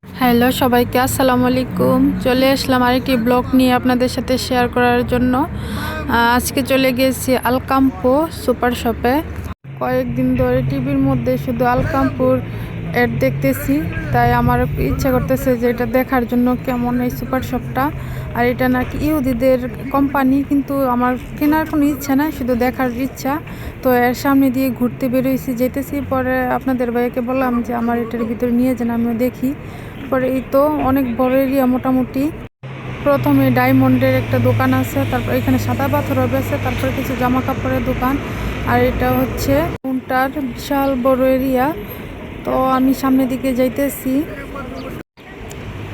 Hello সবাইকে, আসসালামু আলাইকুম। চলে আসলাম আরেকটি ব্লগ নিয়ে আপনাদের সাথে শেয়ার করার জন্য। আজকে চলে গেছি আলকামপো সুপার শপে। কয়েকদিন ধরে টিভির মধ্যে শুধু আলকামপুর অ্যাড দেখতেছি, তাই আমার ইচ্ছা করতেছে যে এটা দেখার জন্য কেমন এই সুপার শপটা। আর এটা নাকি ইহুদিদের কোম্পানি, কিন্তু আমার কেনার কোনো ইচ্ছা নাই, শুধু দেখার ইচ্ছা। তো এর সামনে দিয়ে ঘুরতে বেরোইছি, যেতেছি। পরে আপনাদের ভাইকে বললাম যে আমার এটার ভিতরে নিয়ে যান, আমিও দেখি। পরে এই তো অনেক বড় এরিয়া মোটামুটি। প্রথমে ডায়মন্ডের একটা দোকান আছে, তারপর এখানে সাদা পাথরও আছে, তারপর কিছু জামা কাপড়ের দোকান। আর এটা হচ্ছে কোনটার বিশাল বড় এরিয়া। তো আমি সামনের দিকে যাইতেছি।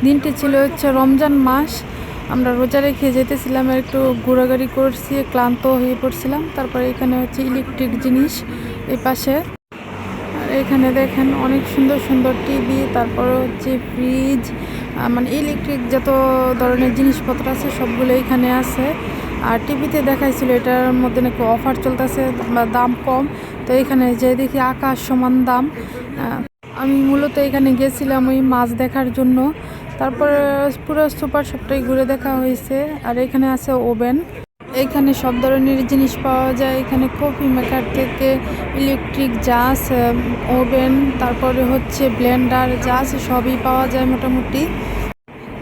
দিনটি ছিল হচ্ছে রমজান মাস, আমরা রোজা রেখে যেতেছিলাম, একটু ঘোরাঘুরি করছি, ক্লান্ত হয়ে পড়ছিলাম। তারপরে এখানে হচ্ছে ইলেকট্রিক জিনিস এই পাশে। আর এখানে দেখেন অনেক সুন্দর সুন্দর টিভি, তারপরে হচ্ছে ফ্রিজ, মানে ইলেকট্রিক যত ধরনের জিনিসপত্র আছে সবগুলো এখানে আছে। আর টিভিতে দেখাইছিল এটার মধ্যে নাকি অফার চলতেছে বা দাম কম। তো এখানে যে দেখি আকাশ সমান দাম। আমি মূলত এখানে গেছিলাম ওই মাছ দেখার জন্য। তারপরে পুরো সুপার শপটাই ঘুরে দেখা হয়েছে। আর এখানে আছে ওভেন, এখানে সব ধরনের জিনিস পাওয়া যায়। এখানে কফি মেকার থেকে ইলেকট্রিক যা আছে, ওভেন, তারপরে হচ্ছে ব্লেন্ডার যা আছে সবই পাওয়া যায় মোটামুটি।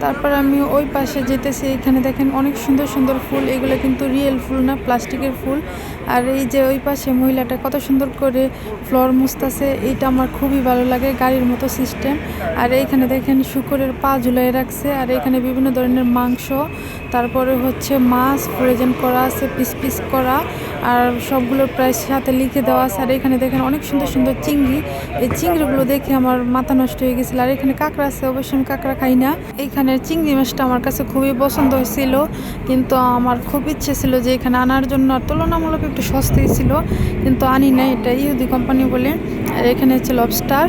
তারপর আমি ওই পাশে যেতেছি, এখানে দেখেন অনেক সুন্দর সুন্দর ফুল, এগুলো কিন্তু রিয়েল ফুল না, প্লাস্টিকের ফুল। আর এই যে ওই পাশে মহিলাটা কত সুন্দর করে ফ্লোর মুছতেছে, এইটা আমার খুবই ভালো লাগে, গাড়ির মতো সিস্টেম। আর এইখানে দেখেন শুকরের পা ঝুলাই রাখছে। আর এখানে বিভিন্ন ধরনের মাংস, তারপরে হচ্ছে মাছ ফ্রোজেন করা আছে, পিস পিস করা, আর সবগুলোর প্রাইস সাথে লিখে দেওয়া আছে। আর এখানে দেখেন অনেক সুন্দর সুন্দর চিংড়ি, এই চিংড়িগুলো দেখে আমার মাথা নষ্ট হয়ে গেছিলো। আর এখানে কাঁকড়া আছে, অবশ্যই আমি কাঁকড়া খাই না। এইখানে চিংড়ি মাছটা আমার কাছে খুবই পছন্দ হয়েছিল, কিন্তু আমার খুব ইচ্ছে ছিল যে এখানে আনার জন্য। আর তুলনামূলক একটু সস্তাই ছিল, কিন্তু আনি নাই, এটা ইহুদি কোম্পানি বলে। আর এখানে হচ্ছে লবস্টার,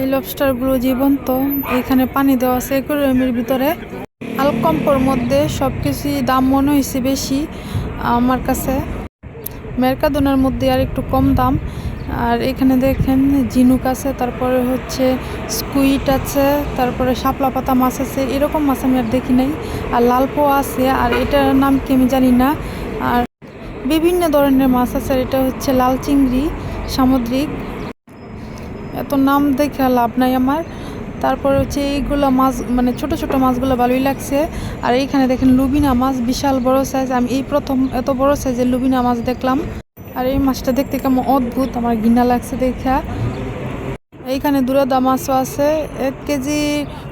এই লবস্টারগুলো জীবন্ত, এখানে পানি দেওয়া আছে অ্যাকুয়ারিয়ামের ভিতরে। আলকম্পোর মধ্যে সব কিছুই দাম মনে হয়েছে বেশি আমার কাছে, মেরকাদোনার মধ্যে আর একটু কম দাম। আর এখানে দেখেন ঝিনুক আছে, তারপরে হচ্ছে স্কুইড আছে, তারপরে শাপলা পাতা মাছ আছে, এরকম মাছ আমি আর দেখি নাই। আর লাল পোয়া আছে, আর এটার নাম কি আমি জানি না। আর বিভিন্ন ধরনের মাছ আছে। আর এটা হচ্ছে লাল চিংড়ি সামুদ্রিক, এত নাম দেখে লাভ নাই আমার। তারপর হচ্ছে এইগুলো মাছ, মানে ছোট ছোট মাছগুলো ভালোই লাগছে। আর এইখানে দেখেন লুবিনা মাছ, বিশাল বড় সাইজ, আমি এই প্রথম এত বড় সাইজের লুবিনা মাছ দেখলাম। আর এই মাছটা দেখতে কেমন অদ্ভুত, আমার ঘৃণা লাগছে দেখা। এইখানে দুরাদা মাছও আছে, 1 কেজি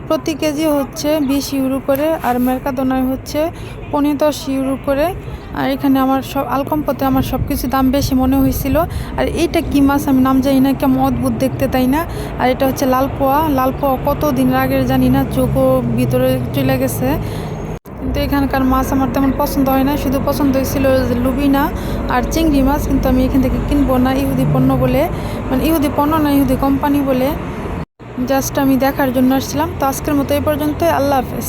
প্রতি কেজি হচ্ছে 20 ইউরো করে, আর মেরকাদোনায় হচ্ছে 15-10 ইউরো করে। আর এখানে আমার সব আলকম্পোতে আমার সব কিছু দাম বেশি মনে হয়েছিল। আর এইটা কি মাছ আমি নাম জানি না, কেমন অদ্ভুত দেখতে, তাই না? আর এটা হচ্ছে লাল পোয়া কত দিন আগের জানি না, চোখও ভিতরে চলে গেছে। কিন্তু এখানকার মাছ আমার তেমন পছন্দ হয় না, শুধু পছন্দ হয়েছিল লুবিনা আর চিংড়ি মাছ। কিন্তু আমি এখান থেকে কিনবো না, ইহুদি পণ্য বলে, মানে ইহুদি পণ্য না, ইহুদি কোম্পানি বলে। জাস্ট আমি দেখার জন্য আসছিলাম। তো আজকের মতো এই পর্যন্তই, আল্লাহ হাফেজ।